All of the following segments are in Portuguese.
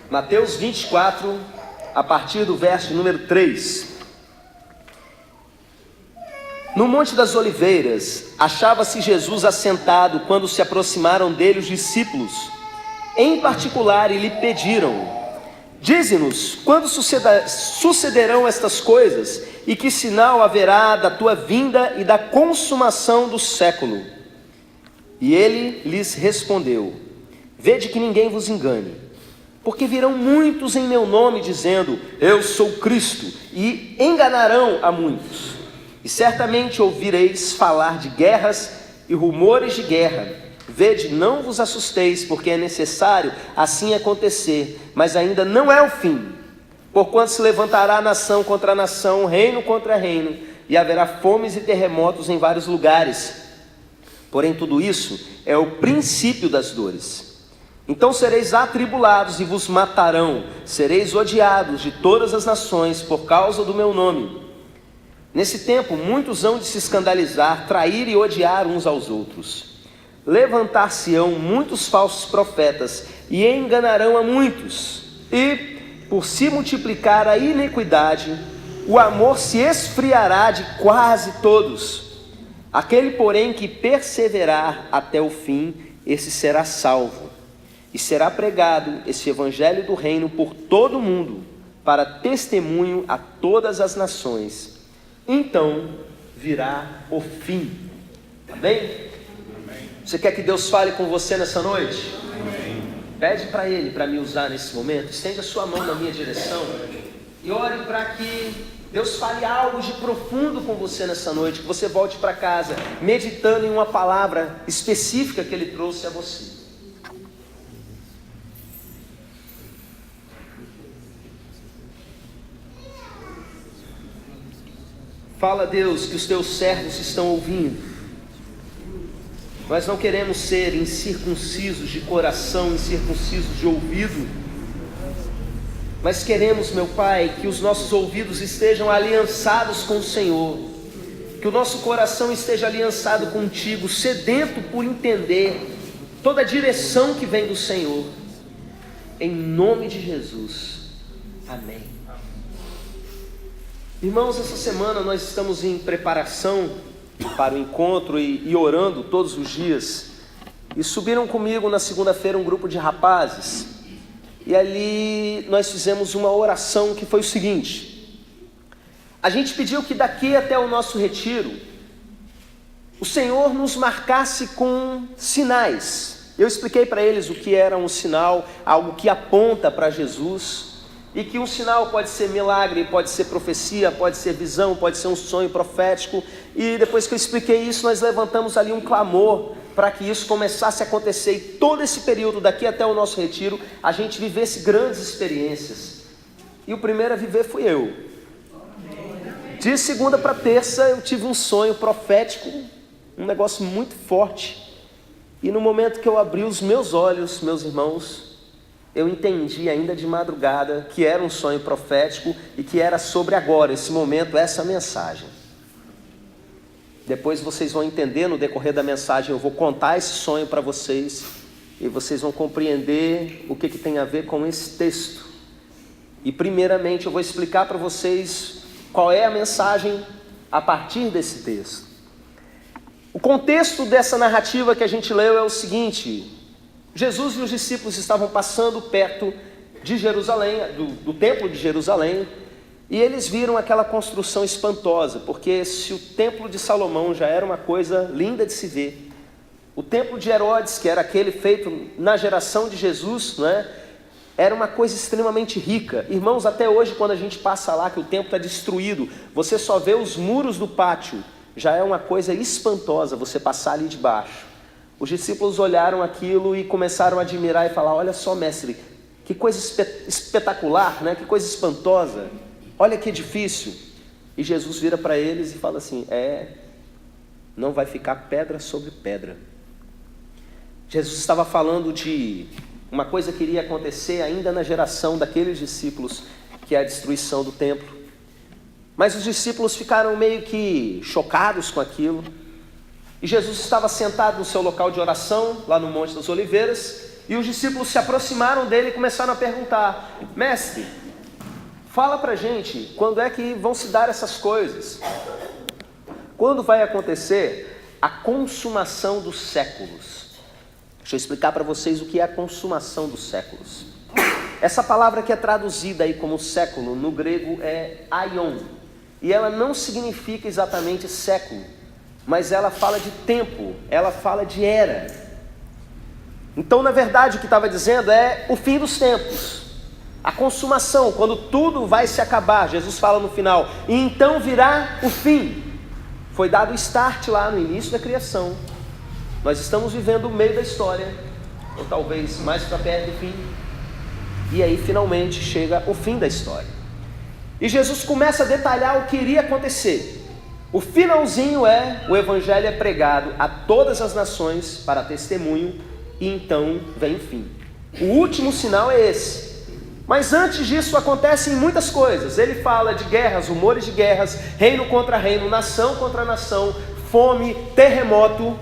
Mateus 24, a partir do verso número 3. No Monte das Oliveiras, achava-se Jesus assentado quando se aproximaram dele os discípulos, em particular, e lhe pediram: dize-nos, quando sucederão estas coisas, e que sinal haverá da tua vinda e da consumação do século? E ele lhes respondeu: vede que ninguém vos engane, porque virão muitos em meu nome, dizendo: eu sou Cristo, e enganarão a muitos. E certamente ouvireis falar de guerras e rumores de guerra. Vede, não vos assusteis, porque é necessário assim acontecer, mas ainda não é o fim. Porquanto se levantará nação contra nação, reino contra reino, e haverá fomes e terremotos em vários lugares. Porém tudo isso é o princípio das dores. Então sereis atribulados e vos matarão, sereis odiados de todas as nações por causa do meu nome. Nesse tempo muitos hão de se escandalizar, trair e odiar uns aos outros. Levantar-se-ão muitos falsos profetas e enganarão a muitos. E, por se multiplicar a iniquidade, o amor se esfriará de quase todos. Aquele, porém, que perseverar até o fim, esse será salvo. E será pregado esse evangelho do reino por todo o mundo, para testemunho a todas as nações. Então virá o fim. Amém? Você quer que Deus fale com você nessa noite? Amém. Pede para Ele para me usar nesse momento. Estende a sua mão na minha direção e ore para que Deus fale algo de profundo com você nessa noite, que você volte para casa meditando em uma palavra específica que Ele trouxe a você. Fala, Deus, que os teus servos estão ouvindo. Nós não queremos ser incircuncisos de coração, incircuncisos de ouvido, mas queremos, meu Pai, que os nossos ouvidos estejam aliançados com o Senhor, que o nosso coração esteja aliançado contigo, sedento por entender toda a direção que vem do Senhor, em nome de Jesus, amém. Irmãos, essa semana nós estamos em preparação para o encontro e orando todos os dias. E subiram comigo na segunda-feira um grupo de rapazes. E ali nós fizemos uma oração que foi o seguinte: a gente pediu que daqui até o nosso retiro, o Senhor nos marcasse com sinais. Eu expliquei para eles o que era um sinal, algo que aponta para Jesus. E que um sinal pode ser milagre, pode ser profecia, pode ser visão, pode ser um sonho profético. E depois que eu expliquei isso, nós levantamos ali um clamor para que isso começasse a acontecer. E todo esse período, daqui até o nosso retiro, a gente vivesse grandes experiências. E o primeiro a viver fui eu. De segunda para terça eu tive um sonho profético, um negócio muito forte. E no momento que eu abri os meus olhos, meus irmãos, eu entendi ainda de madrugada que era um sonho profético e que era sobre agora, esse momento, essa mensagem. Depois vocês vão entender no decorrer da mensagem, eu vou contar esse sonho para vocês e vocês vão compreender o que tem a ver com esse texto. E primeiramente eu vou explicar para vocês qual é a mensagem a partir desse texto. O contexto dessa narrativa que a gente leu é o seguinte: Jesus e os discípulos estavam passando perto de Jerusalém, do templo de Jerusalém, e eles viram aquela construção espantosa, porque se o templo de Salomão já era uma coisa linda de se ver, o templo de Herodes, que era aquele feito na geração de Jesus, não é? Era uma coisa extremamente rica. Irmãos, até hoje quando a gente passa lá, que o templo está destruído, você só vê os muros do pátio, já é uma coisa espantosa você passar ali debaixo. Os discípulos olharam aquilo e começaram a admirar e falar: olha só, mestre, que coisa espetacular, né? Que coisa espantosa, olha que edifício. E Jesus vira para eles e fala assim: não vai ficar pedra sobre pedra. Jesus estava falando de uma coisa que iria acontecer ainda na geração daqueles discípulos, que é a destruição do templo. Mas os discípulos ficaram meio que chocados com aquilo. E Jesus estava sentado no seu local de oração, lá no Monte das Oliveiras, e os discípulos se aproximaram dele e começaram a perguntar: mestre, fala pra gente, quando é que vão se dar essas coisas? Quando vai acontecer a consumação dos séculos? Deixa eu explicar para vocês o que é a consumação dos séculos. Essa palavra que é traduzida aí como século, no grego é aion. E ela não significa exatamente século, mas ela fala de tempo, ela fala de era. Então, na verdade, o que estava dizendo é o fim dos tempos. A consumação, quando tudo vai se acabar. Jesus fala no final: e então virá o fim. Foi dado o start lá no início da criação. Nós estamos vivendo o meio da história, ou talvez mais para perto do fim. E aí finalmente chega o fim da história. E Jesus começa a detalhar o que iria acontecer. O finalzinho é: o evangelho é pregado a todas as nações para testemunho, e então vem o fim. O último sinal é esse. Mas antes disso acontecem muitas coisas. Ele fala de guerras, rumores de guerras, reino contra reino, nação contra nação, fome, terremoto,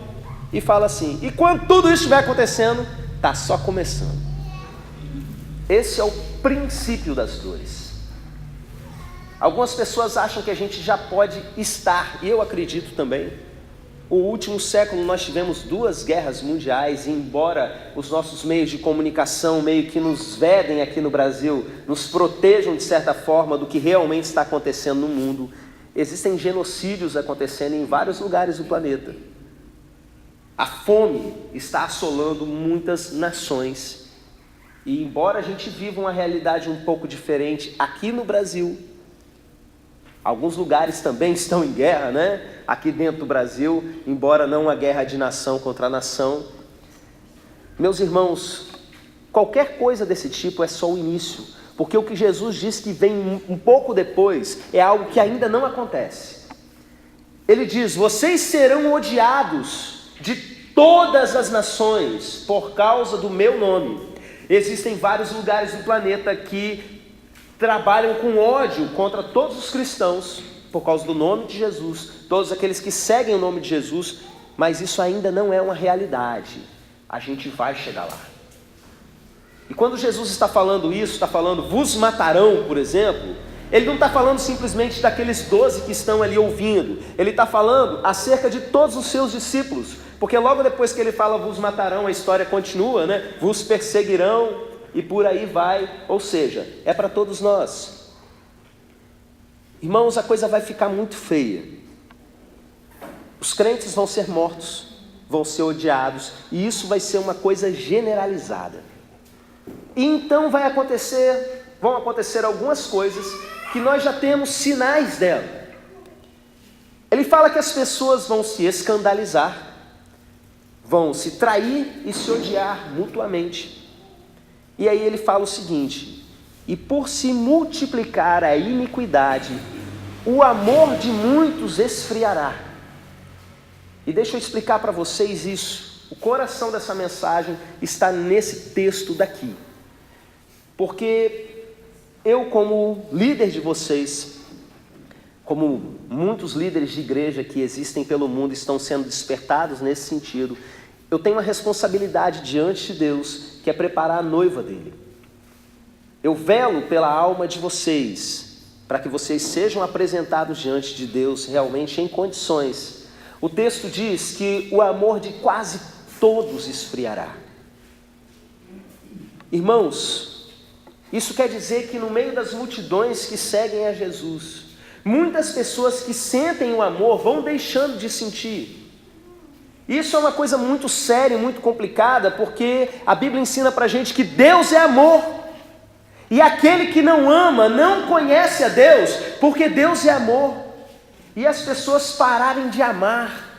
e fala assim: e quando tudo isso estiver acontecendo, está só começando. Esse é o princípio das dores. Algumas pessoas acham que a gente já pode estar, e eu acredito também. O último século nós tivemos 2 guerras mundiais, e embora os nossos meios de comunicação meio que nos vedem aqui no Brasil, nos protejam de certa forma do que realmente está acontecendo no mundo, existem genocídios acontecendo em vários lugares do planeta. A fome está assolando muitas nações, e embora a gente viva uma realidade um pouco diferente aqui no Brasil, alguns lugares também estão em guerra, né? Aqui dentro do Brasil, embora não uma guerra de nação contra nação. Meus irmãos, qualquer coisa desse tipo é só o início, porque o que Jesus diz que vem um pouco depois é algo que ainda não acontece. Ele diz: vocês serão odiados de todas as nações por causa do meu nome. Existem vários lugares do planeta que trabalham com ódio contra todos os cristãos por causa do nome de Jesus, todos aqueles que seguem o nome de Jesus, mas isso ainda não é uma realidade. A gente vai chegar lá. E quando Jesus está falando isso, está falando vos matarão, por exemplo, ele não está falando simplesmente daqueles 12 que estão ali ouvindo, ele está falando acerca de todos os seus discípulos, porque logo depois que ele fala vos matarão, a história continua, né? Vos perseguirão, e por aí vai, ou seja, é para todos nós. Irmãos, a coisa vai ficar muito feia. Os crentes vão ser mortos, vão ser odiados, e isso vai ser uma coisa generalizada. E então vão acontecer algumas coisas que nós já temos sinais dela. Ele fala que as pessoas vão se escandalizar, vão se trair e se odiar mutuamente. E aí ele fala o seguinte: e por se multiplicar a iniquidade, o amor de muitos esfriará. E deixa eu explicar para vocês isso. O coração dessa mensagem está nesse texto daqui. Porque eu, como líder de vocês, como muitos líderes de igreja que existem pelo mundo estão sendo despertados nesse sentido, eu tenho uma responsabilidade diante de Deus, que é preparar a noiva dele. Eu velo pela alma de vocês, para que vocês sejam apresentados diante de Deus realmente em condições. O texto diz que o amor de quase todos esfriará. Irmãos, isso quer dizer que no meio das multidões que seguem a Jesus, muitas pessoas que sentem o amor vão deixando de sentir. Isso é uma coisa muito séria e muito complicada, porque a Bíblia ensina pra gente que Deus é amor. E aquele que não ama não conhece a Deus, porque Deus é amor. E as pessoas pararem de amar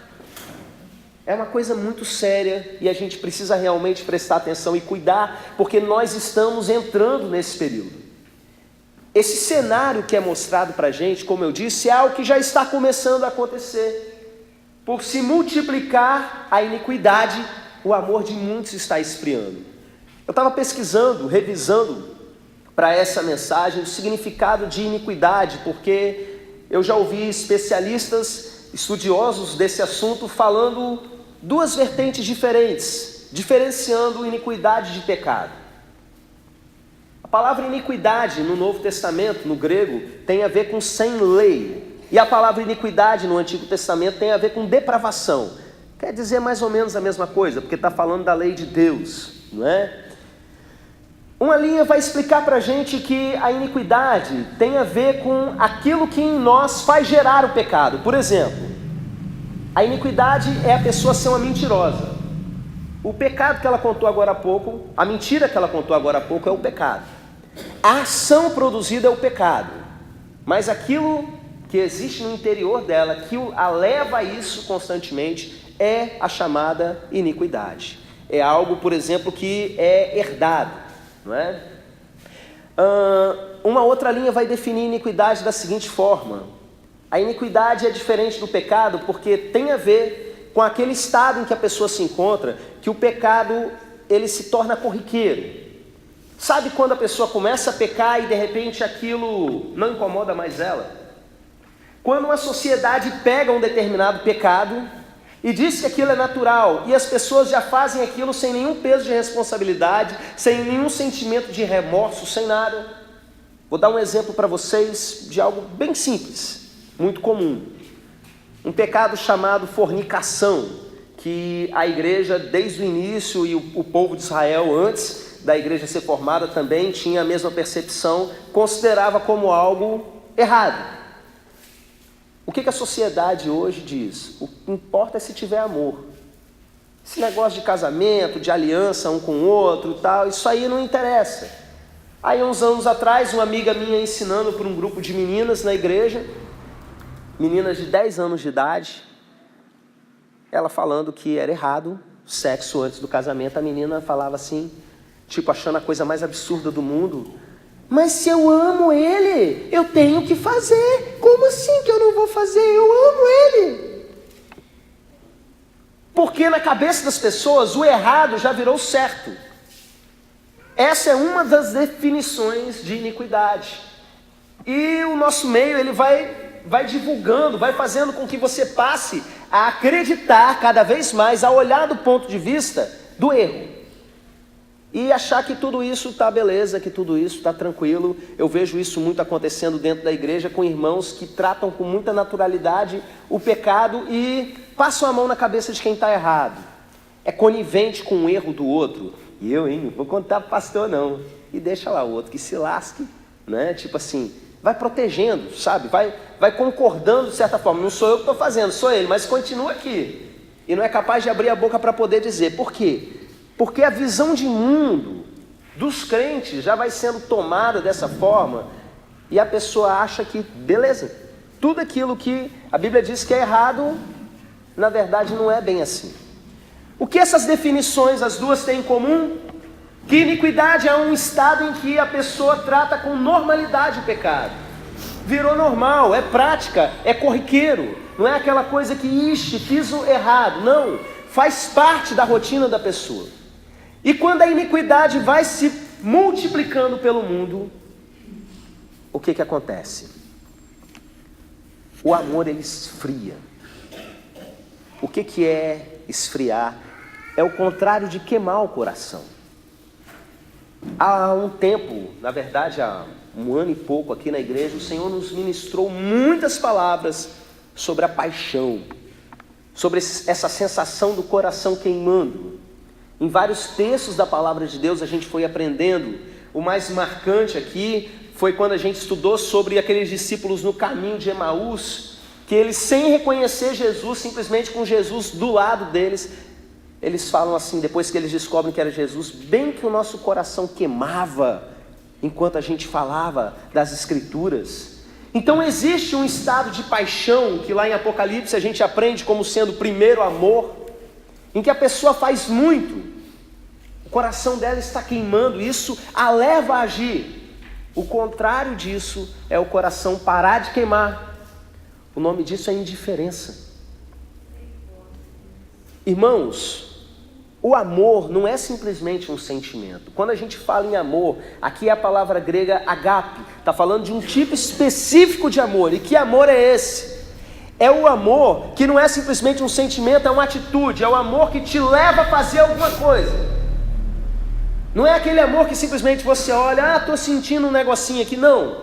é uma coisa muito séria, e a gente precisa realmente prestar atenção e cuidar, porque nós estamos entrando nesse período. Esse cenário que é mostrado pra gente, como eu disse, é algo que já está começando a acontecer. Por se multiplicar a iniquidade, o amor de muitos está esfriando. Eu estava pesquisando, revisando para essa mensagem o significado de iniquidade, porque eu já ouvi especialistas, estudiosos desse assunto, falando 2 vertentes diferentes. diferenciando iniquidade de pecado. A palavra iniquidade no Novo Testamento, no grego, tem a ver com sem lei. E a palavra iniquidade no Antigo Testamento tem a ver com depravação. Quer dizer mais ou menos a mesma coisa, porque está falando da lei de Deus, não é? Uma linha vai explicar para a gente que a iniquidade tem a ver com aquilo que em nós faz gerar o pecado. Por exemplo, a iniquidade é a pessoa ser uma mentirosa. O pecado que ela contou agora há pouco, a mentira que ela contou agora há pouco é o pecado. A ação produzida é o pecado, mas aquilo que existe no interior dela, que a leva a isso constantemente, é a chamada iniquidade. É algo, por exemplo, que é herdado, não é? Uma outra linha vai definir iniquidade da seguinte forma: a iniquidade é diferente do pecado porque tem a ver com aquele estado em que a pessoa se encontra, que o pecado ele se torna corriqueiro. Sabe quando a pessoa começa a pecar e de repente aquilo não incomoda mais ela? Quando uma sociedade pega um determinado pecado e diz que aquilo é natural, e as pessoas já fazem aquilo sem nenhum peso de responsabilidade, sem nenhum sentimento de remorso, sem nada. Vou dar um exemplo para vocês de algo bem simples, muito comum. Um pecado chamado fornicação, que a igreja desde o início e o povo de Israel antes da igreja ser formada também tinha a mesma percepção, considerava como algo errado. O que a sociedade hoje diz? O que importa é se tiver amor. Esse negócio de casamento, de aliança um com o outro e tal, isso aí não interessa. Aí uns anos atrás, uma amiga minha ensinando para um grupo de meninas na igreja, meninas de 10 anos de idade, ela falando que era errado sexo antes do casamento. A menina falava assim, tipo achando a coisa mais absurda do mundo: mas se eu amo ele, eu tenho que fazer. Como assim que eu não vou fazer? Eu amo ele. Porque na cabeça das pessoas o errado já virou certo. Essa é uma das definições de iniquidade. E o nosso meio ele vai divulgando, vai fazendo com que você passe a acreditar cada vez mais, a olhar do ponto de vista do erro. E achar que tudo isso está beleza, que tudo isso está tranquilo. Eu vejo isso muito acontecendo dentro da igreja com irmãos que tratam com muita naturalidade o pecado e passam a mão na cabeça de quem está errado. É conivente com o erro do outro. E eu, não vou contar para o pastor não. E deixa lá o outro que se lasque, né? Tipo assim, vai protegendo, sabe? Vai concordando de certa forma. Não sou eu que estou fazendo, sou ele, mas continua aqui. E não é capaz de abrir a boca para poder dizer. Por quê? Porque a visão de mundo dos crentes já vai sendo tomada dessa forma e a pessoa acha que, beleza, tudo aquilo que a Bíblia diz que é errado, na verdade não é bem assim. O que essas definições, as duas, têm em comum? Que iniquidade é um estado em que a pessoa trata com normalidade o pecado. Virou normal, é prática, é corriqueiro. Não é aquela coisa que, fiz o errado. Não, faz parte da rotina da pessoa. E quando a iniquidade vai se multiplicando pelo mundo, o que acontece? O amor ele esfria. O que é esfriar? É o contrário de queimar o coração. Há um tempo, na verdade há um ano e pouco aqui na igreja, o Senhor nos ministrou muitas palavras sobre a paixão, sobre essa sensação do coração queimando. Em vários textos da palavra de Deus a gente foi aprendendo. O mais marcante aqui foi quando a gente estudou sobre aqueles discípulos no caminho de Emaús, que eles, sem reconhecer Jesus, simplesmente com Jesus do lado deles, eles falam assim, depois que eles descobrem que era Jesus, bem que o nosso coração queimava enquanto a gente falava das Escrituras. Então existe um estado de paixão que lá em Apocalipse a gente aprende como sendo o primeiro amor, em que a pessoa faz muito, o coração dela está queimando, isso a leva a agir. O contrário disso é o coração parar de queimar. O nome disso é indiferença. Irmãos, o amor não é simplesmente um sentimento. Quando a gente fala em amor, aqui é a palavra grega agape, está falando de um tipo específico de amor. E que amor é esse? É o amor que não é simplesmente um sentimento, é uma atitude, é o amor que te leva a fazer alguma coisa. Não é aquele amor que simplesmente você olha, estou sentindo um negocinho aqui, não.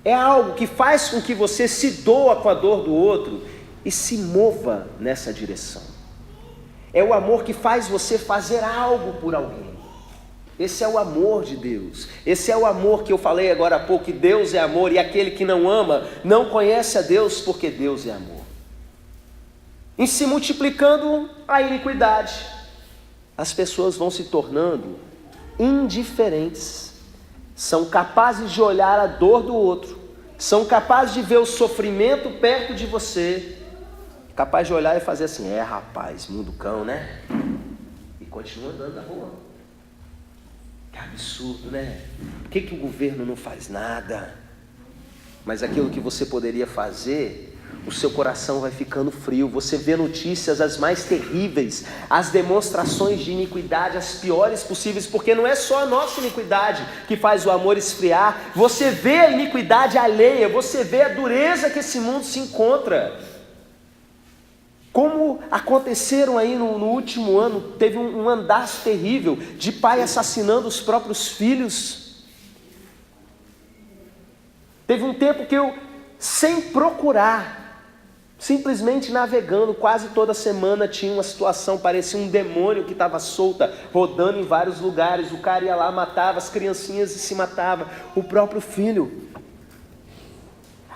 É algo que faz com que você se doa com a dor do outro e se mova nessa direção. É o amor que faz você fazer algo por alguém. Esse é o amor de Deus. Esse é o amor que eu falei agora há pouco, que Deus é amor e aquele que não ama não conhece a Deus, porque Deus é amor. Em se multiplicando a iniquidade, as pessoas vão se tornando indiferentes, são capazes de olhar a dor do outro, são capazes de ver o sofrimento perto de você, capaz de olhar e fazer assim, rapaz, mundo cão, né? E continua andando na rua. Que absurdo, né? Por que o governo não faz nada? Mas aquilo que você poderia fazer, o seu coração vai ficando frio. Você vê notícias as mais terríveis, as demonstrações de iniquidade, as piores possíveis, porque não é só a nossa iniquidade que faz o amor esfriar. Você vê a iniquidade alheia, você vê a dureza que esse mundo se encontra. Como aconteceram aí no último ano, teve um andaço terrível de pai assassinando os próprios filhos. Teve um tempo que eu, sem procurar, simplesmente navegando, quase toda semana tinha uma situação, parecia um demônio que estava solta, rodando em vários lugares. O cara ia lá, matava as criancinhas e se matava, o próprio filho.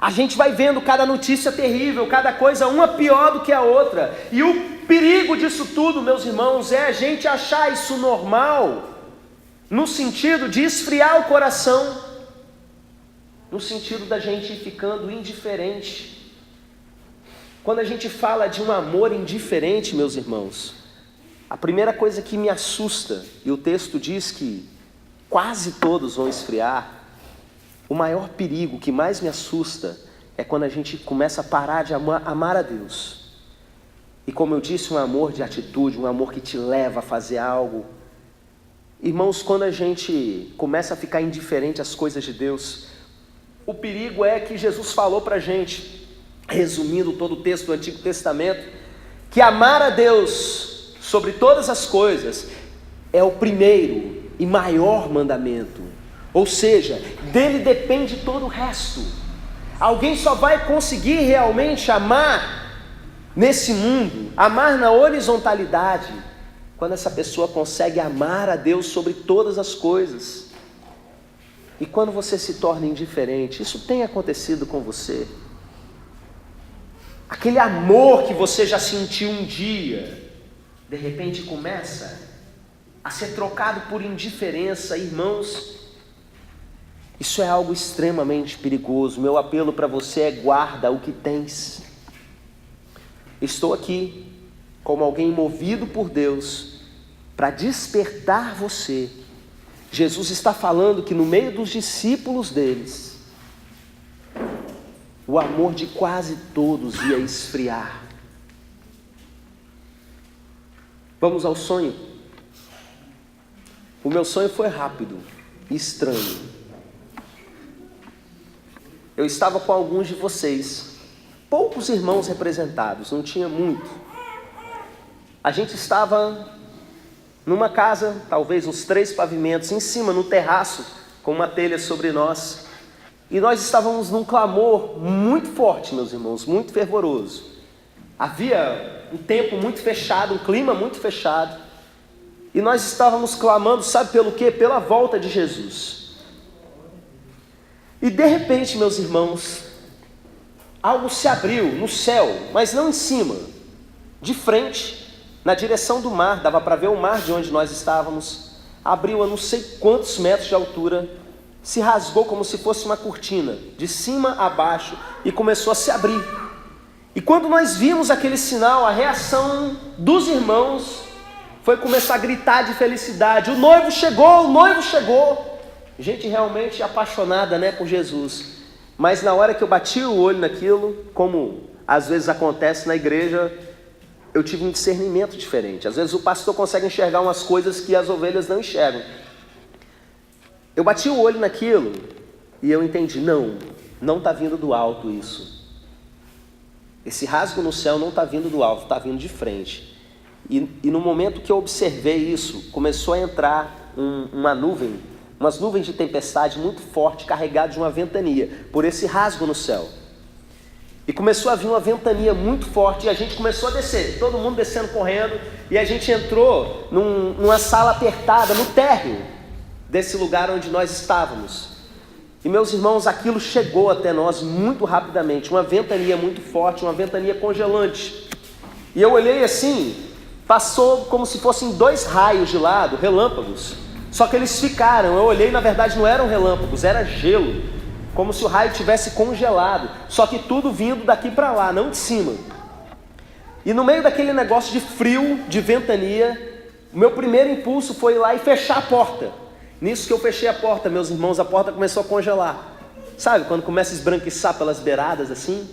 A gente vai vendo cada notícia terrível, cada coisa uma pior do que a outra. E o perigo disso tudo, meus irmãos, é a gente achar isso normal, no sentido de esfriar o coração, no sentido da gente ir ficando indiferente. Quando a gente fala de um amor indiferente, meus irmãos, a primeira coisa que me assusta, e o texto diz que quase todos vão esfriar, o maior perigo que mais me assusta é quando a gente começa a parar de amar a Deus. E como eu disse, um amor de atitude, um amor que te leva a fazer algo. Irmãos, quando a gente começa a ficar indiferente às coisas de Deus, o perigo é que Jesus falou para a gente, resumindo todo o texto do Antigo Testamento, que amar a Deus sobre todas as coisas é o primeiro e maior mandamento. Ou seja, dele depende todo o resto. Alguém só vai conseguir realmente amar nesse mundo, amar na horizontalidade, quando essa pessoa consegue amar a Deus sobre todas as coisas. E quando você se torna indiferente, isso tem acontecido com você? Aquele amor que você já sentiu um dia, de repente começa a ser trocado por indiferença. Irmãos, isso é algo extremamente perigoso. Meu apelo para você é: guarda o que tens. Estou aqui como alguém movido por Deus para despertar você. Jesus está falando que no meio dos discípulos deles, o amor de quase todos ia esfriar. Vamos ao sonho. O meu sonho foi rápido e estranho. Eu estava com alguns de vocês, poucos irmãos representados, não tinha muito. A gente estava numa casa, talvez uns 3 pavimentos, em cima, no terraço, com uma telha sobre nós. E nós estávamos num clamor muito forte, meus irmãos, muito fervoroso. Havia um tempo muito fechado, um clima muito fechado. E nós estávamos clamando, sabe pelo quê? Pela volta de Jesus. E de repente, meus irmãos, algo se abriu no céu, mas não em cima, de frente, na direção do mar. Dava para ver o mar de onde nós estávamos. Abriu a não sei quantos metros de altura, se rasgou como se fosse uma cortina, de cima a baixo, e começou a se abrir. E quando nós vimos aquele sinal, a reação dos irmãos foi começar a gritar de felicidade: o noivo chegou, o noivo chegou. Gente realmente apaixonada, né, por Jesus. Mas na hora que eu bati o olho naquilo, como às vezes acontece na igreja, eu tive um discernimento diferente. Às vezes o pastor consegue enxergar umas coisas que as ovelhas não enxergam. Eu bati o olho naquilo e eu entendi: não está vindo do alto isso. Esse rasgo no céu não está vindo do alto, está vindo de frente. E no momento que eu observei isso, começou a entrar umas nuvens de tempestade muito forte, carregadas de uma ventania, por esse rasgo no céu. E começou a vir uma ventania muito forte, e a gente começou a descer, todo mundo descendo correndo, e a gente entrou numa sala apertada, no térreo desse lugar onde nós estávamos. E meus irmãos, aquilo chegou até nós muito rapidamente, uma ventania muito forte, uma ventania congelante. E eu olhei assim, passou como se fossem 2 raios de lado, relâmpagos. Só que eles ficaram, eu olhei, na verdade não eram relâmpagos, era gelo. Como se o raio tivesse congelado. Só que tudo vindo daqui para lá, não de cima. E no meio daquele negócio de frio, de ventania, o meu primeiro impulso foi ir lá e fechar a porta. Nisso que eu fechei a porta, meus irmãos, a porta começou a congelar. Sabe, quando começa a esbranquiçar pelas beiradas assim?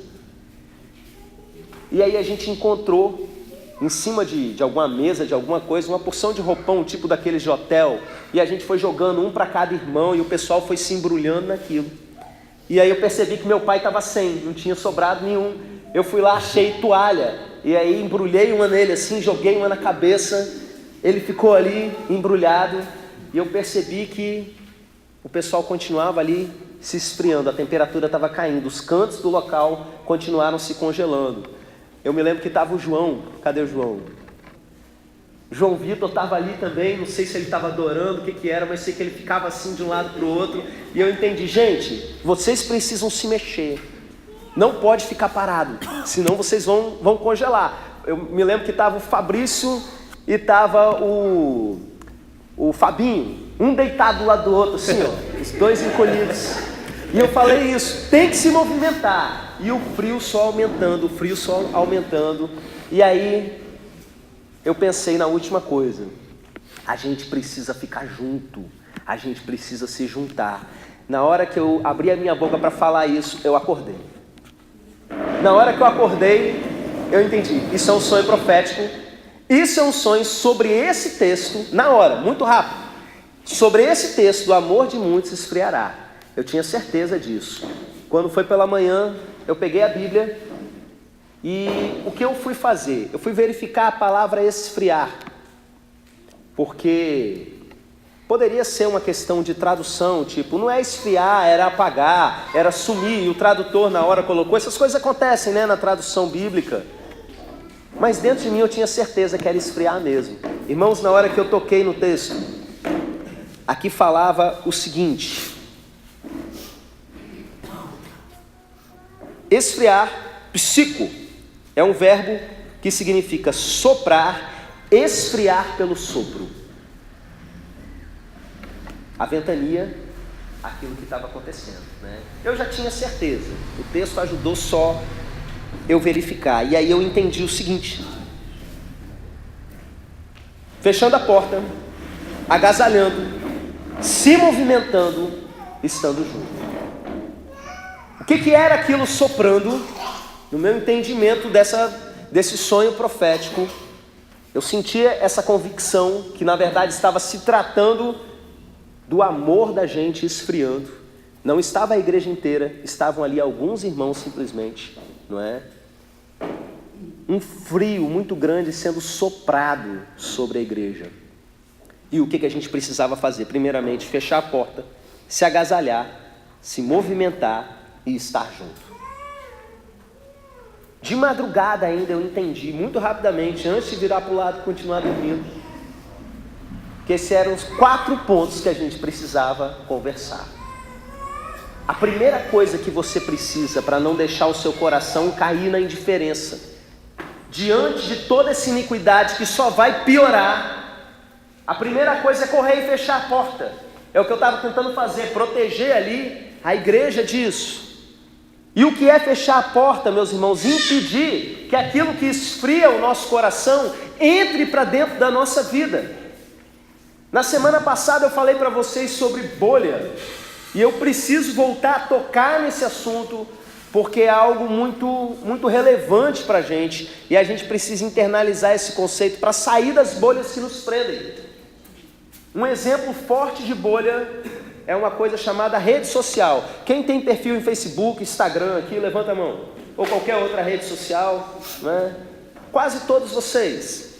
E aí a gente encontrou em cima de alguma mesa, de alguma coisa, uma porção de roupão, tipo daqueles de hotel, e a gente foi jogando um para cada irmão, e o pessoal foi se embrulhando naquilo. E aí eu percebi que meu pai estava sem, não tinha sobrado nenhum. Eu fui lá, achei toalha, e aí embrulhei uma nele assim, joguei uma na cabeça, ele ficou ali embrulhado, e eu percebi que o pessoal continuava ali se esfriando, a temperatura estava caindo, os cantos do local continuaram se congelando. Eu me lembro que estava o João, cadê o João? João Vitor estava ali também, não sei se ele estava adorando, o que era, mas sei que ele ficava assim de um lado para o outro. E eu entendi, gente, vocês precisam se mexer, não pode ficar parado, senão vocês vão congelar. Eu me lembro que estava o Fabrício e estava o Fabinho, um deitado do lado do outro, assim, ó, os 2 encolhidos. E eu falei isso, tem que se movimentar. E o frio só aumentando, E aí, eu pensei na última coisa. A gente precisa ficar junto. A gente precisa se juntar. Na hora que eu abri a minha boca para falar isso, eu acordei. Na hora que eu acordei, eu entendi. Isso é um sonho profético. Isso é um sonho sobre esse texto, na hora, muito rápido. Sobre esse texto, o amor de muitos esfriará. Eu tinha certeza disso. Quando foi pela manhã, eu peguei a Bíblia e o que eu fui fazer? Eu fui verificar a palavra esfriar, porque poderia ser uma questão de tradução, tipo, não é esfriar, era apagar, era sumir, e o tradutor na hora colocou, essas coisas acontecem, né, na tradução bíblica, mas dentro de mim eu tinha certeza que era esfriar mesmo. Irmãos, na hora que eu toquei no texto, aqui falava o seguinte: esfriar, psico, é um verbo que significa soprar, esfriar pelo sopro. A ventania, aquilo que estava acontecendo, né? Eu já tinha certeza, o texto ajudou só eu verificar, e aí eu entendi o seguinte: fechando a porta, agasalhando, se movimentando, estando junto. O que era aquilo soprando? No meu entendimento desse sonho profético, eu sentia essa convicção que na verdade estava se tratando do amor da gente esfriando. Não estava a igreja inteira, estavam ali alguns irmãos simplesmente, não é? Um frio muito grande sendo soprado sobre a igreja. E o que a gente precisava fazer? Primeiramente, fechar a porta, se agasalhar, se movimentar e estar junto. De madrugada ainda eu entendi, muito rapidamente, antes de virar para o lado e continuar dormindo, que esses eram os 4 pontos que a gente precisava conversar. A primeira coisa que você precisa para não deixar o seu coração cair na indiferença, diante de toda essa iniquidade que só vai piorar, a primeira coisa é correr e fechar a porta. É o que eu estava tentando fazer, proteger ali a igreja disso. E o que é fechar a porta, meus irmãos? Impedir que aquilo que esfria o nosso coração entre para dentro da nossa vida. Na semana passada eu falei para vocês sobre bolha, e eu preciso voltar a tocar nesse assunto, porque é algo muito relevante para a gente, e a gente precisa internalizar esse conceito para sair das bolhas que nos prendem. Um exemplo forte de bolha é uma coisa chamada rede social. Quem tem perfil em Facebook, Instagram aqui, levanta a mão. ou qualquer outra rede social, né? Quase todos vocês.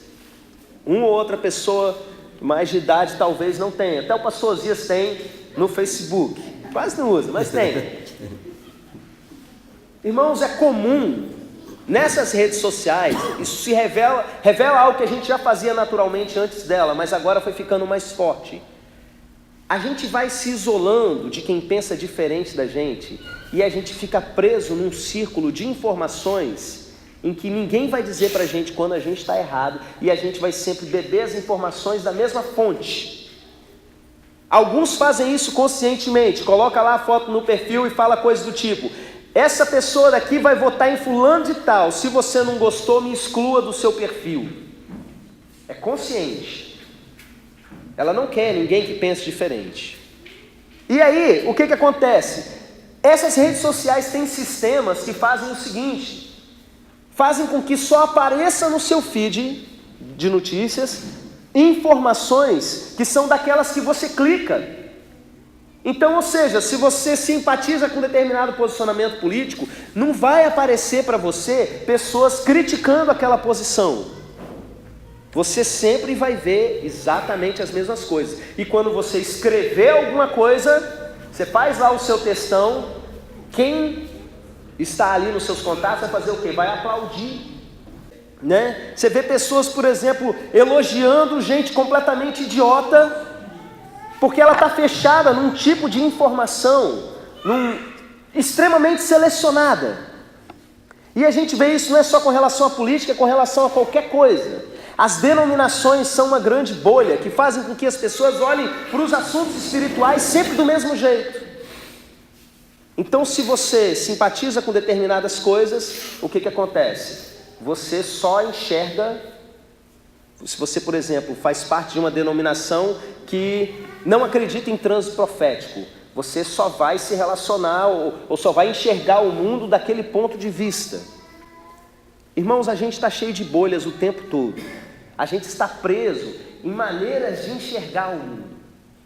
Uma ou outra pessoa mais de idade talvez não tenha. Até o pastor Zias tem no Facebook. Quase não usa, mas tem. Irmãos, é comum nessas redes sociais, isso se revela algo que a gente já fazia naturalmente antes dela, mas agora foi ficando mais forte. A gente vai se isolando de quem pensa diferente da gente e a gente fica preso num círculo de informações em que ninguém vai dizer pra gente quando a gente está errado e a gente vai sempre beber as informações da mesma fonte. Alguns fazem isso conscientemente, coloca lá a foto no perfil e fala coisas do tipo: essa pessoa daqui vai votar em fulano de tal, se você não gostou, me exclua do seu perfil. É consciente. Ela não quer ninguém que pense diferente. E aí, o que acontece? Essas redes sociais têm sistemas que fazem o seguinte: fazem com que só apareça no seu feed de notícias informações que são daquelas que você clica. Então, ou seja, se você simpatiza com determinado posicionamento político, não vai aparecer para você pessoas criticando aquela posição. Você sempre vai ver exatamente as mesmas coisas. E quando você escrever alguma coisa, você faz lá o seu textão, quem está ali nos seus contatos vai fazer o quê? Vai aplaudir. Né? Você vê pessoas, por exemplo, elogiando gente completamente idiota, porque ela está fechada num tipo de informação extremamente selecionada. E a gente vê isso não é só com relação à política, é com relação a qualquer coisa. As denominações são uma grande bolha que fazem com que as pessoas olhem para os assuntos espirituais sempre do mesmo jeito. Então, se você simpatiza com determinadas coisas, o que acontece? Você só enxerga. Se você, por exemplo, faz parte de uma denominação que não acredita em transe profético, você só vai se relacionar ou só vai enxergar o mundo daquele ponto de vista. Irmãos, a gente está cheio de bolhas o tempo todo. A gente está preso em maneiras de enxergar o mundo.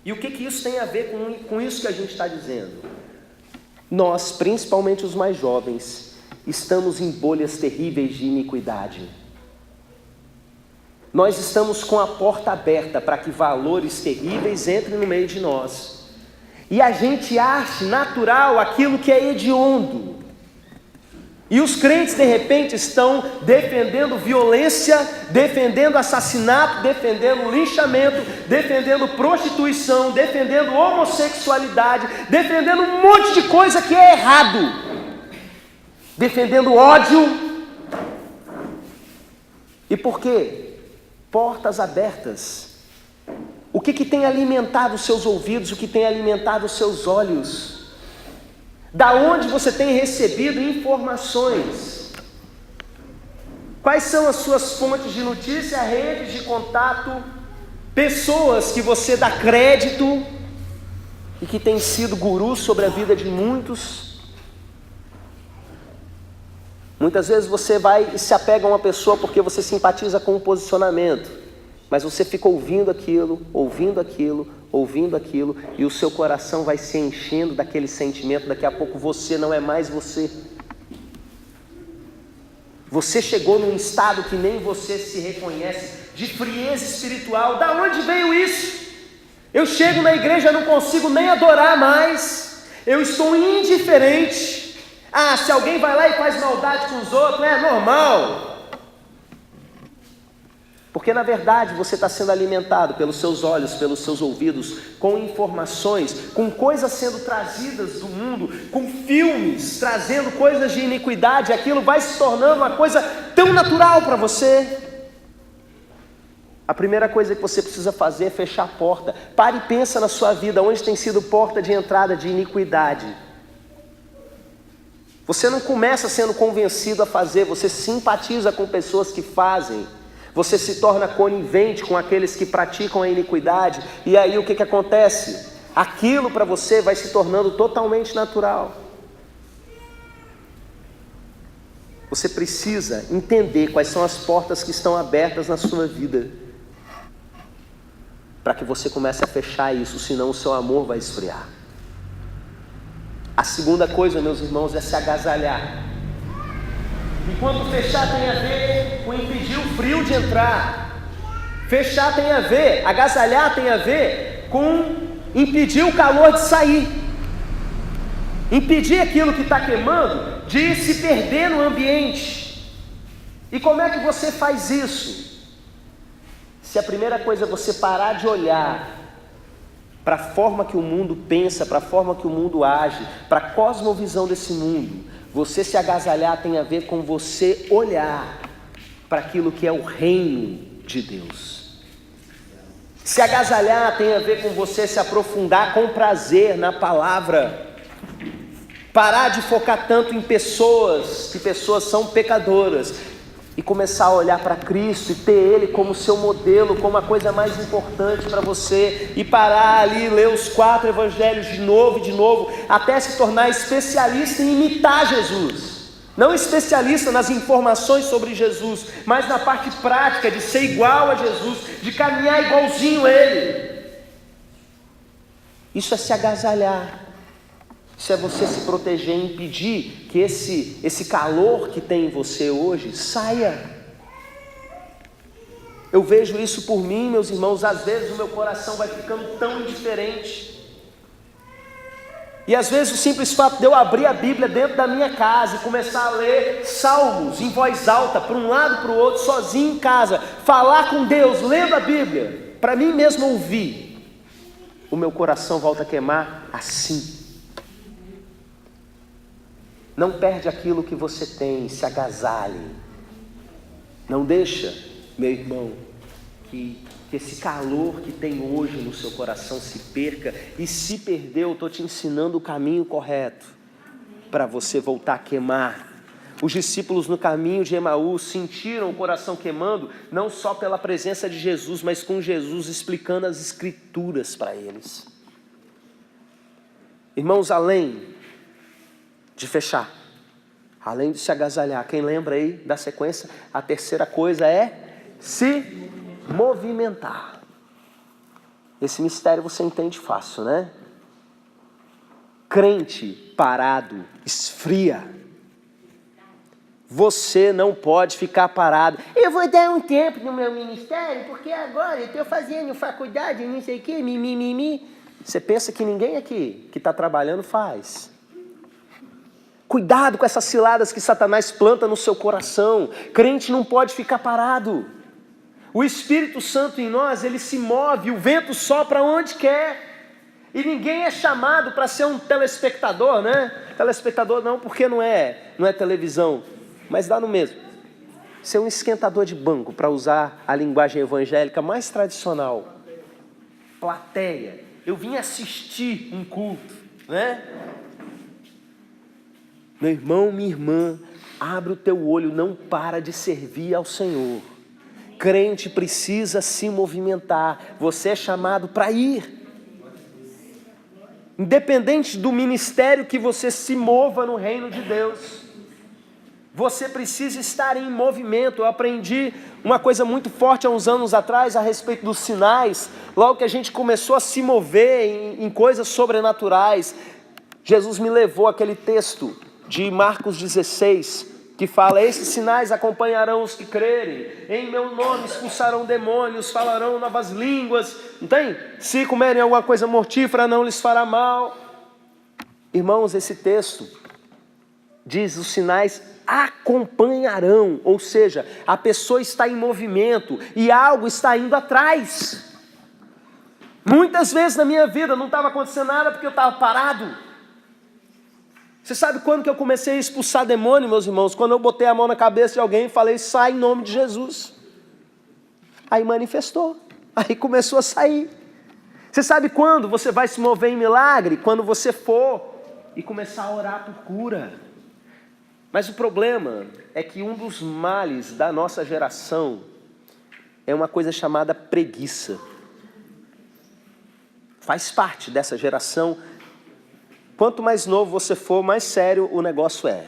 E o que isso tem a ver com isso que a gente está dizendo? Nós, principalmente os mais jovens, estamos em bolhas terríveis de iniquidade. Nós estamos com a porta aberta para que valores terríveis entrem no meio de nós. E a gente acha natural aquilo que é hediondo. E os crentes, de repente, estão defendendo violência, defendendo assassinato, defendendo linchamento, defendendo prostituição, defendendo homossexualidade, defendendo um monte de coisa que é errado, defendendo ódio. E por quê? Portas abertas. O que tem alimentado os seus ouvidos, o que tem alimentado os seus olhos? Da onde você tem recebido informações? Quais são as suas fontes de notícia, redes de contato, pessoas que você dá crédito e que têm sido gurus sobre a vida de muitos? Muitas vezes você vai e se apega a uma pessoa porque você simpatiza com um posicionamento, mas você fica ouvindo aquilo, e o seu coração vai se enchendo daquele sentimento. Daqui a pouco você não é mais você. Você chegou num estado que nem você se reconhece, de frieza espiritual. Da onde veio isso? Eu chego na igreja, não consigo nem adorar mais, eu estou indiferente. Se alguém vai lá e faz maldade com os outros, é normal. Porque na verdade você está sendo alimentado pelos seus olhos, pelos seus ouvidos, com informações, com coisas sendo trazidas do mundo, com filmes trazendo coisas de iniquidade. Aquilo vai se tornando uma coisa tão natural para você. A primeira coisa que você precisa fazer é fechar a porta. Pare e pensa na sua vida, onde tem sido porta de entrada de iniquidade. Você não começa sendo convencido a fazer, você simpatiza com pessoas que fazem. Você se torna conivente com aqueles que praticam a iniquidade. E aí o que acontece? Aquilo para você vai se tornando totalmente natural. Você precisa entender quais são as portas que estão abertas na sua vida, para que você comece a fechar isso, senão o seu amor vai esfriar. A segunda coisa, meus irmãos, é se agasalhar. Enquanto fechar tem a ver com impedir o frio de entrar. Fechar tem a ver, agasalhar tem a ver com impedir o calor de sair. Impedir aquilo que está queimando de se perder no ambiente. E como é que você faz isso? Se a primeira coisa é você parar de olhar para a forma que o mundo pensa, para a forma que o mundo age, para a cosmovisão desse mundo, você se agasalhar tem a ver com você olhar para aquilo que é o reino de Deus. Se agasalhar tem a ver com você se aprofundar com prazer na palavra. Parar de focar tanto em pessoas, que pessoas são pecadoras, e começar a olhar para Cristo e ter Ele como seu modelo, como a coisa mais importante para você, e parar ali, ler os 4 evangelhos de novo, até se tornar especialista em imitar Jesus. Não especialista nas informações sobre Jesus, mas na parte prática de ser igual a Jesus, de caminhar igualzinho a Ele. Isso é se agasalhar. Isso é você se proteger e impedir que esse calor que tem em você hoje saia. Eu vejo isso por mim, meus irmãos. Às vezes o meu coração vai ficando tão indiferente. E às vezes o simples fato de eu abrir a Bíblia dentro da minha casa e começar a ler salmos em voz alta, para um lado e para o outro, sozinho em casa, falar com Deus, lendo a Bíblia, para mim mesmo ouvir, o meu coração volta a queimar assim. Não perde aquilo que você tem, se agasalhe. Não deixa, meu irmão, que esse calor que tem hoje no seu coração se perca. E se perder, eu estou te ensinando o caminho correto para você voltar a queimar. Os discípulos no caminho de Emaús sentiram o coração queimando, não só pela presença de Jesus, mas com Jesus explicando as Escrituras para eles. Irmãos, além de fechar, além de se agasalhar, quem lembra aí da sequência? A terceira coisa é se movimentar. Esse mistério você entende fácil, né? Crente parado esfria. Você não pode ficar parado. Eu vou dar um tempo no meu ministério, porque agora eu estou fazendo faculdade, não sei o que, mimimi. Você pensa que ninguém aqui que está trabalhando faz. Cuidado com essas ciladas que Satanás planta no seu coração. Crente não pode ficar parado. O Espírito Santo em nós, ele se move, o vento sopra onde quer. E ninguém é chamado para ser um telespectador, né? Telespectador não, porque não é televisão, mas dá no mesmo. Ser um esquentador de banco, para usar a linguagem evangélica mais tradicional. Plateia. Eu vim assistir um culto, né? Meu irmão, minha irmã, abre o teu olho, não para de servir ao Senhor. Crente precisa se movimentar. Você é chamado para ir. Independente do ministério que você se mova no reino de Deus, você precisa estar em movimento. Eu aprendi uma coisa muito forte há uns anos atrás a respeito dos sinais. Logo que a gente começou a se mover em coisas sobrenaturais, Jesus me levou àquele texto de Marcos 16, que fala: esses sinais acompanharão os que crerem, em meu nome expulsarão demônios, falarão novas línguas, não tem? Se comerem alguma coisa mortífera não lhes fará mal. Irmãos, esse texto diz: os sinais acompanharão, ou seja, a pessoa está em movimento e algo está indo atrás. Muitas vezes na minha vida não estava acontecendo nada porque eu estava parado. Você sabe quando que eu comecei a expulsar demônio, meus irmãos? Quando eu botei a mão na cabeça de alguém e falei: sai em nome de Jesus. Aí manifestou, aí começou a sair. Você sabe quando você vai se mover em milagre? Quando você for e começar a orar por cura. Mas o problema é que um dos males da nossa geração é uma coisa chamada preguiça. Faz parte dessa geração. Quanto mais novo você for, mais sério o negócio é.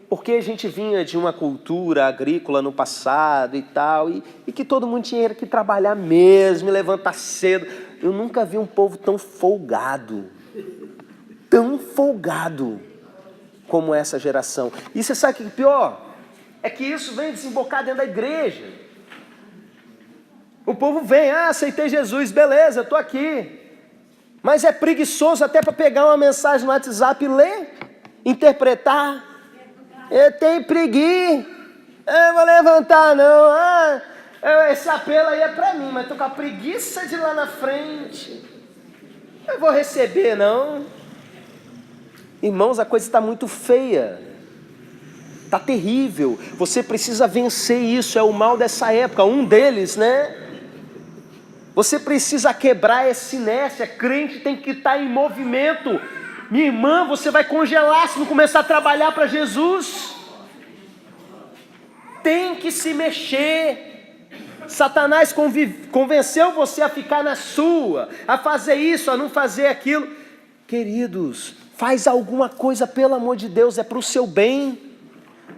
Porque a gente vinha de uma cultura agrícola no passado e tal, e que todo mundo tinha que trabalhar mesmo, e levantar cedo. Eu nunca vi um povo tão folgado. Tão folgado como essa geração. E você sabe o que é pior? É que isso vem desembocar dentro da igreja. O povo vem, aceitei Jesus, beleza, estou aqui. Mas é preguiçoso até para pegar uma mensagem no WhatsApp e ler, interpretar. Eu tenho preguiça, eu vou levantar não. Esse apelo aí é para mim, mas estou com a preguiça de ir lá na frente. Eu vou receber não. Irmãos, a coisa está muito feia. Está terrível. Você precisa vencer isso, é o mal dessa época. Um deles, né? Você precisa quebrar essa inércia. Crente tem que estar em movimento. Minha irmã, você vai congelar se não começar a trabalhar para Jesus. Tem que se mexer. Satanás convenceu você a ficar na sua, a fazer isso, a não fazer aquilo. Queridos, faz alguma coisa, pelo amor de Deus, é para o seu bem.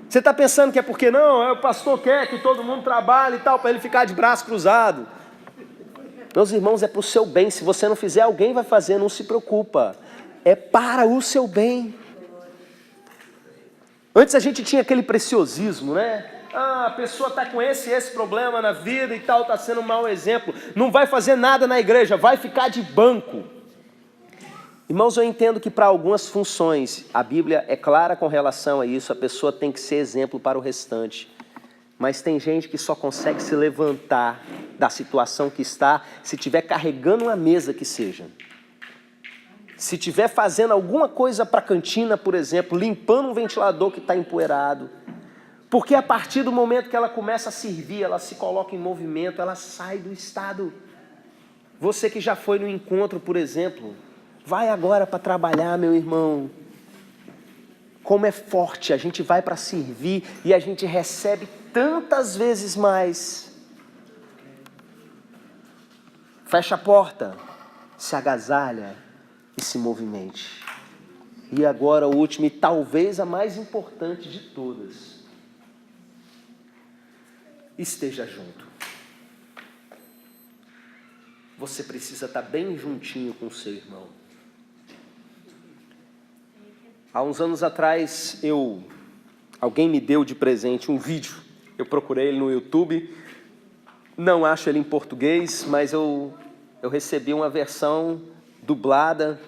Você está pensando que é porque não, o pastor quer que todo mundo trabalhe e tal, para ele ficar de braço cruzado. Meus irmãos, é para o seu bem. Se você não fizer, alguém vai fazer, não se preocupa. É para o seu bem. Antes a gente tinha aquele preciosismo, né? A pessoa está com esse problema na vida e tal, está sendo um mau exemplo. Não vai fazer nada na igreja, vai ficar de banco. Irmãos, eu entendo que para algumas funções, a Bíblia é clara com relação a isso, a pessoa tem que ser exemplo para o restante. Mas tem gente que só consegue se levantar da situação que está, se estiver carregando uma mesa que seja. Se estiver fazendo alguma coisa para a cantina, por exemplo, limpando um ventilador que está empoeirado. Porque a partir do momento que ela começa a servir, ela se coloca em movimento, ela sai do estado. Você que já foi no encontro, por exemplo, vai agora para trabalhar, meu irmão. Como é forte, a gente vai para servir e a gente recebe tantas vezes mais. Fecha a porta, se agasalha e se movimente. E agora o último e talvez a mais importante de todas. Esteja junto. Você precisa estar bem juntinho com o seu irmão. Há uns anos atrás, alguém me deu de presente um vídeo. Eu procurei ele no YouTube. Não acho ele em português, mas eu recebi uma versão dublada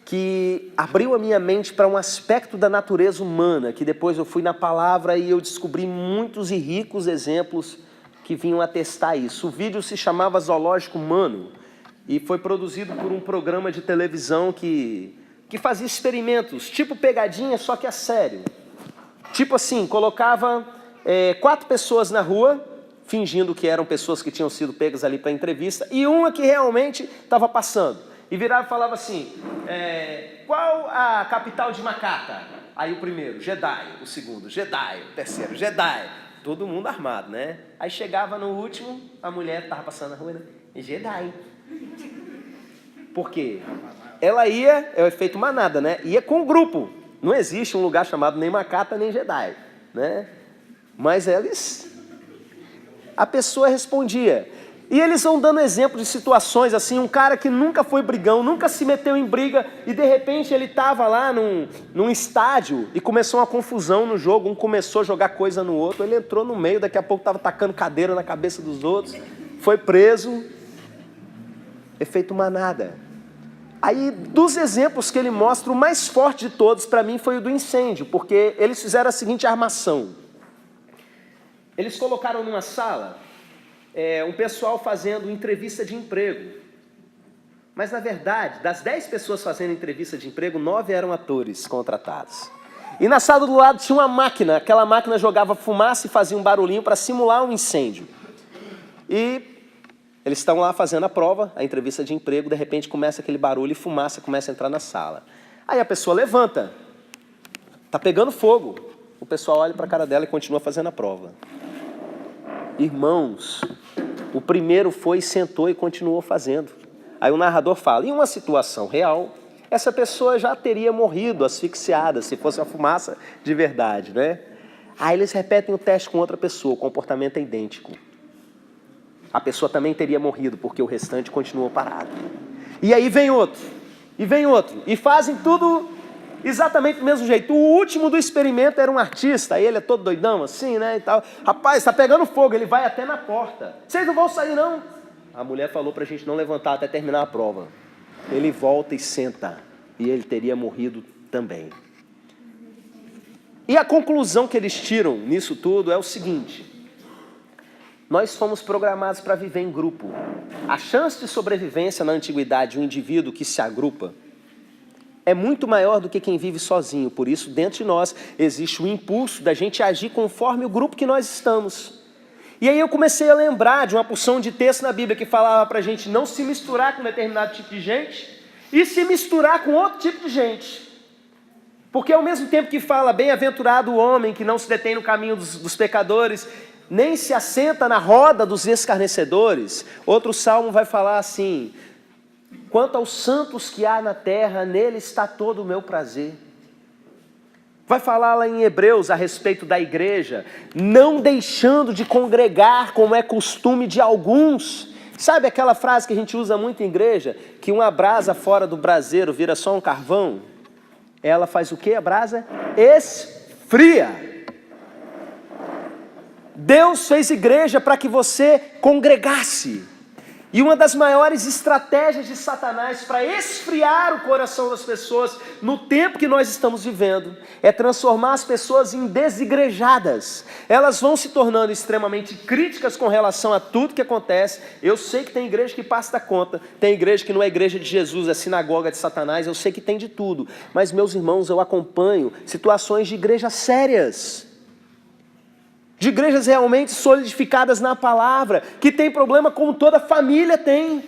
que abriu a minha mente para um aspecto da natureza humana, que depois eu fui na palavra e eu descobri muitos e ricos exemplos que vinham atestar isso. O vídeo se chamava Zoológico Humano e foi produzido por um programa de televisão que fazia experimentos, tipo pegadinha, só que a sério. Tipo assim, colocava 4 pessoas na rua, fingindo que eram pessoas que tinham sido pegas ali para entrevista, e uma que realmente estava passando. E virava e falava assim, qual a capital de Macaca? Aí o primeiro, Jeddah, o segundo, Jeddah, o terceiro, Jeddah. Todo mundo armado, né? Aí chegava no último, a mulher estava passando na rua, né? Jeddah. Por quê? Ela ia, é o efeito manada, né? Ia com o grupo. Não existe um lugar chamado nem Macaca, nem Jeddah, né? Mas a pessoa respondia. E eles vão dando exemplo de situações assim, um cara que nunca foi brigão, nunca se meteu em briga, e de repente ele estava lá num estádio e começou uma confusão no jogo, um começou a jogar coisa no outro, ele entrou no meio, daqui a pouco estava tacando cadeira na cabeça dos outros, foi preso, efeito manada. Aí, dos exemplos que ele mostra, o mais forte de todos para mim foi o do incêndio, porque eles fizeram a seguinte armação. Eles colocaram numa sala um pessoal fazendo entrevista de emprego. Mas, na verdade, das 10 pessoas fazendo entrevista de emprego, 9 eram atores contratados. E na sala do lado tinha uma máquina. Aquela máquina jogava fumaça e fazia um barulhinho para simular um incêndio. E eles estão lá fazendo a prova, a entrevista de emprego, de repente começa aquele barulho e fumaça começa a entrar na sala. Aí a pessoa levanta. Está pegando fogo. O pessoal olha para a cara dela e continua fazendo a prova. Irmãos, o primeiro foi, sentou e continuou fazendo. Aí o narrador fala, em uma situação real, essa pessoa já teria morrido asfixiada, se fosse a fumaça de verdade, né? Aí eles repetem o teste com outra pessoa, o comportamento é idêntico. A pessoa também teria morrido, porque o restante continuou parado. E aí vem outro, e fazem tudo exatamente do mesmo jeito. O último do experimento era um artista, aí ele é todo doidão assim, né, e tal. Rapaz, está pegando fogo, ele vai até na porta. Vocês não vão sair, não? A mulher falou para a gente não levantar até terminar a prova. Ele volta e senta, e ele teria morrido também. E a conclusão que eles tiram nisso tudo é o seguinte: nós fomos programados para viver em grupo. A chance de sobrevivência na antiguidade de um indivíduo que se agrupa é muito maior do que quem vive sozinho. Por isso, dentro de nós, existe o impulso da gente agir conforme o grupo que nós estamos. E aí eu comecei a lembrar de uma porção de texto na Bíblia que falava para a gente não se misturar com determinado tipo de gente e se misturar com outro tipo de gente. Porque ao mesmo tempo que fala, bem-aventurado o homem que não se detém no caminho dos pecadores, nem se assenta na roda dos escarnecedores, outro salmo vai falar assim: quanto aos santos que há na terra, nele está todo o meu prazer. Vai falar lá em Hebreus a respeito da igreja, não deixando de congregar como é costume de alguns. Sabe aquela frase que a gente usa muito em igreja, que uma brasa fora do braseiro vira só um carvão? Ela faz o que, a brasa? Esfria. Deus fez igreja para que você congregasse. E uma das maiores estratégias de Satanás para esfriar o coração das pessoas no tempo que nós estamos vivendo é transformar as pessoas em desigrejadas. Elas vão se tornando extremamente críticas com relação a tudo que acontece. Eu sei que tem igreja que passa da conta, tem igreja que não é igreja de Jesus, é sinagoga de Satanás, eu sei que tem de tudo. Mas, meus irmãos, eu acompanho situações de igrejas sérias, de igrejas realmente solidificadas na palavra, que tem problema como toda família tem.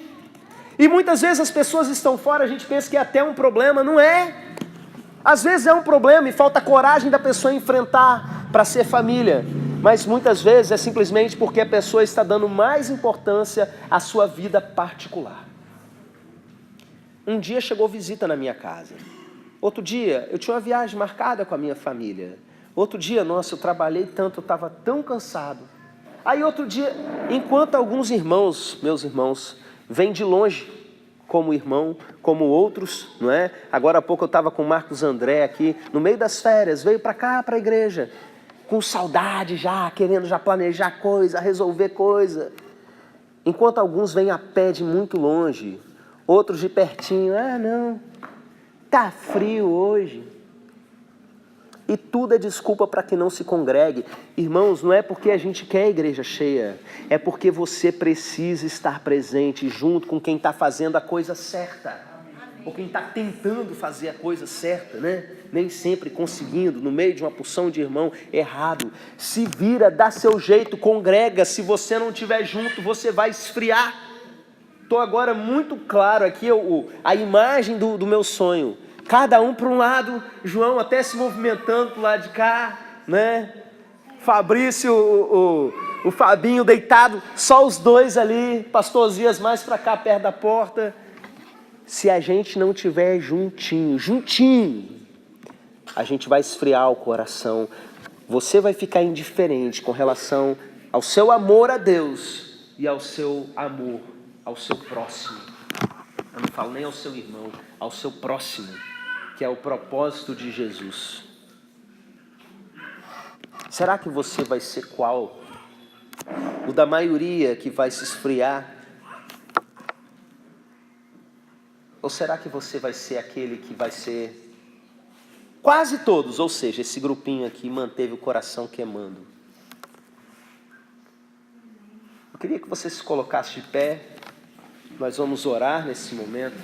E muitas vezes as pessoas estão fora, a gente pensa que é até um problema, não é. Às vezes é um problema e falta coragem da pessoa enfrentar para ser família. Mas muitas vezes é simplesmente porque a pessoa está dando mais importância à sua vida particular. Um dia chegou visita na minha casa. Outro dia eu tinha uma viagem marcada com a minha família. Outro dia, nossa, eu trabalhei tanto, eu estava tão cansado. Aí outro dia, enquanto alguns irmãos, meus irmãos, vêm de longe, como irmão, como outros, não é? Agora há pouco eu estava com o Marcos André aqui, no meio das férias, veio para cá, para a igreja, com saudade já, querendo já planejar coisa, resolver coisa. Enquanto alguns vêm a pé de muito longe, outros de pertinho, não, tá frio hoje. E tudo é desculpa para que não se congregue. Irmãos, não é porque a gente quer a igreja cheia, é porque você precisa estar presente junto com quem está fazendo a coisa certa. Ou quem está tentando fazer a coisa certa, né? Nem sempre conseguindo, no meio de uma porção de irmão errado. Se vira, dá seu jeito, congrega. Se você não estiver junto, você vai esfriar. Estou agora muito claro aqui a imagem do meu sonho. Cada um para um lado, João até se movimentando para o lado de cá, né? Fabrício, o Fabinho deitado, só os dois ali, Pastor Zias mais para cá, perto da porta. Se a gente não tiver juntinho, a gente vai esfriar o coração. Você vai ficar indiferente com relação ao seu amor a Deus e ao seu amor ao seu próximo. Eu não falo nem ao seu irmão, ao seu próximo, que é o propósito de Jesus. Será que você vai ser qual? O da maioria que vai se esfriar? Ou será que você vai ser aquele que vai ser quase todos, ou seja, esse grupinho aqui manteve o coração queimando? Eu queria que você se colocasse de pé, nós vamos orar nesse momento.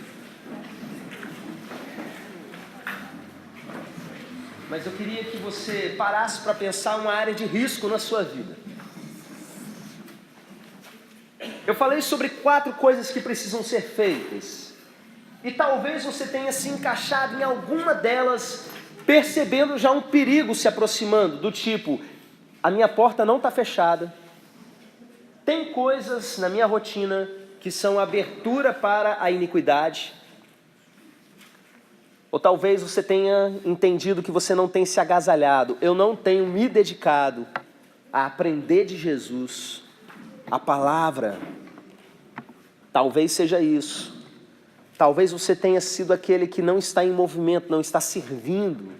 Mas eu queria que você parasse para pensar uma área de risco na sua vida. Eu falei sobre 4 coisas que precisam ser feitas. E talvez você tenha se encaixado em alguma delas, percebendo já um perigo se aproximando, do tipo, a minha porta não está fechada. Tem coisas na minha rotina que são abertura para a iniquidade. Ou talvez você tenha entendido que você não tem se agasalhado. Eu não tenho me dedicado a aprender de Jesus, a palavra. Talvez seja isso. Talvez você tenha sido aquele que não está em movimento, não está servindo,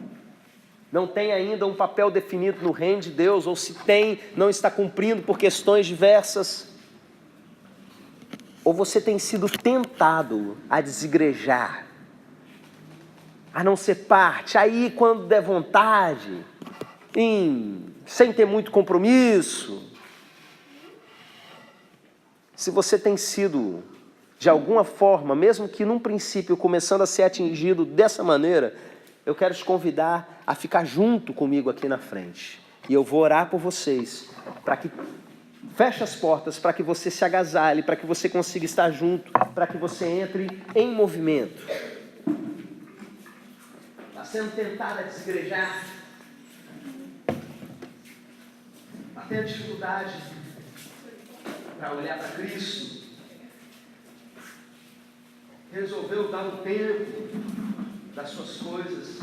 não tem ainda um papel definido no reino de Deus, ou se tem, não está cumprindo por questões diversas. Ou você tem sido tentado a desigrejar, a não ser parte, aí quando der vontade, sem ter muito compromisso. Se você tem sido, de alguma forma, mesmo que num princípio começando a ser atingido dessa maneira, eu quero te convidar a ficar junto comigo aqui na frente. E eu vou orar por vocês, para que feche as portas, para que você se agasalhe, para que você consiga estar junto, para que você entre em movimento. Está sendo tentado a desigrejar? Está tendo dificuldade para olhar para Cristo? Resolveu dar um tempo das suas coisas?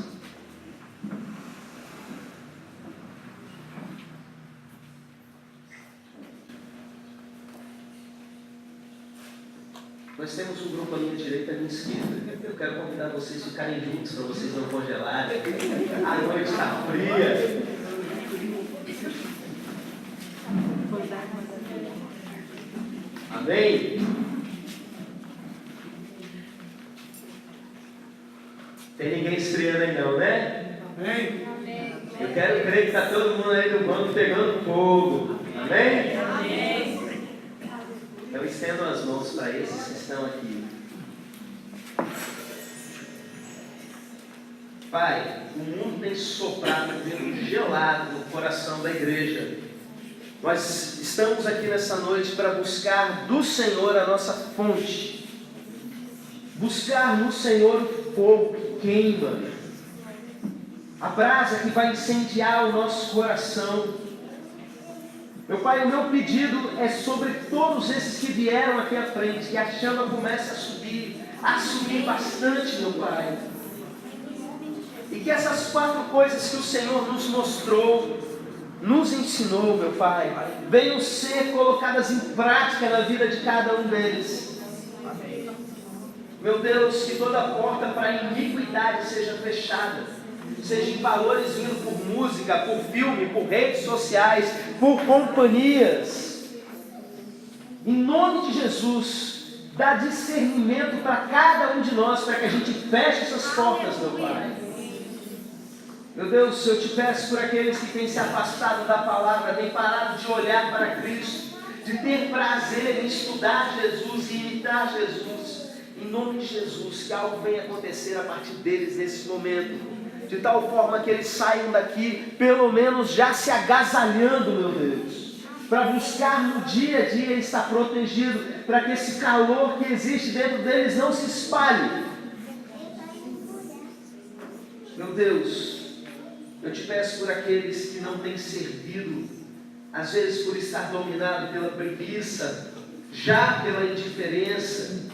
Nós temos um grupo à minha direita e à minha esquerda. Eu quero convidar vocês a ficarem juntos para vocês não congelarem. A noite está fria. Amém? Tem ninguém esfriando aí não, né? Amém? Eu quero crer que está todo mundo aí no banco pegando fogo. Amém? Amém. Então estendam as mãos para esses que estão aqui. Pai, o mundo tem soprado um vento gelado no coração da igreja. Nós estamos aqui nessa noite para buscar do Senhor a nossa fonte. Buscar no Senhor o fogo que queima. A brasa que vai incendiar o nosso coração. Meu Pai, o meu pedido é sobre todos esses que vieram aqui à frente, que a chama comece a subir bastante, meu Pai. E que essas 4 coisas que o Senhor nos mostrou, nos ensinou, meu Pai, venham ser colocadas em prática na vida de cada um deles. Meu Deus, que toda porta para a iniquidade seja fechada. Seja em valores vindo por música, por filme, por redes sociais, por companhias. Em nome de Jesus, dá discernimento para cada um de nós, para que a gente feche essas portas, meu Pai. Meu Deus, eu te peço por aqueles que têm se afastado da palavra, têm parado de olhar para Cristo, de ter prazer em estudar Jesus e imitar Jesus. Em nome de Jesus, que algo venha acontecer a partir deles nesse momento. De tal forma que eles saiam daqui, pelo menos já se agasalhando, meu Deus, para buscar no dia a dia estar protegido, para que esse calor que existe dentro deles não se espalhe. Meu Deus, eu te peço por aqueles que não têm servido, às vezes por estar dominado pela preguiça, já pela indiferença,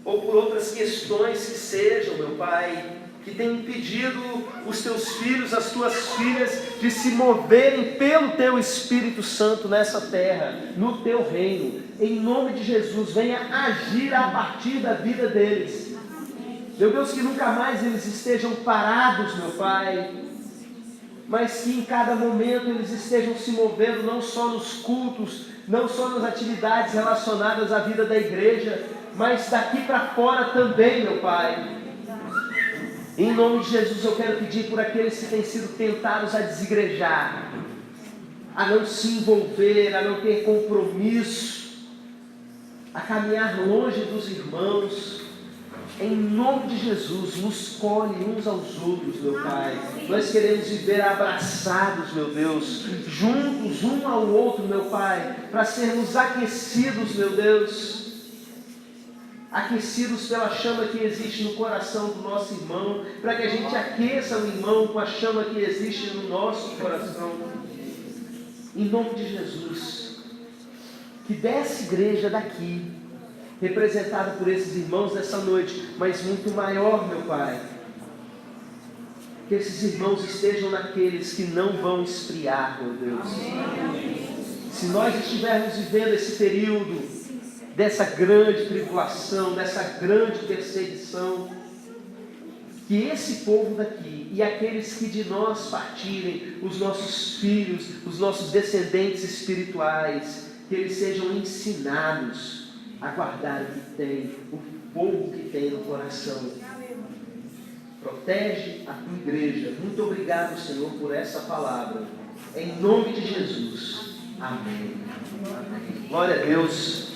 ou por outras questões que sejam, meu Pai, que tem impedido os teus filhos, as tuas filhas, de se moverem pelo teu Espírito Santo nessa terra, no teu reino. Em nome de Jesus, venha agir a partir da vida deles. Meu Deus, que nunca mais eles estejam parados, meu Pai, mas que em cada momento eles estejam se movendo, não só nos cultos, não só nas atividades relacionadas à vida da igreja, mas daqui para fora também, meu Pai. Em nome de Jesus, eu quero pedir por aqueles que têm sido tentados a desigrejar, a não se envolver, a não ter compromisso, a caminhar longe dos irmãos. Em nome de Jesus, nos colhe uns aos outros, meu Pai. Nós queremos viver abraçados, meu Deus, juntos um ao outro, meu Pai, para sermos aquecidos, meu Deus, aquecidos pela chama que existe no coração do nosso irmão, para que a gente aqueça o irmão com a chama que existe no nosso coração. Em nome de Jesus, que dessa igreja daqui, representada por esses irmãos nessa noite, mas muito maior, meu Pai, que esses irmãos estejam naqueles que não vão esfriar, meu Deus. Se nós estivermos vivendo esse período dessa grande tribulação, dessa grande perseguição, que esse povo daqui e aqueles que de nós partirem, os nossos filhos, os nossos descendentes espirituais, que eles sejam ensinados a guardar o que tem, o fogo que tem no coração. Protege a tua igreja. Muito obrigado, Senhor, por essa palavra. Em nome de Jesus. Amém. Amém. Glória a Deus.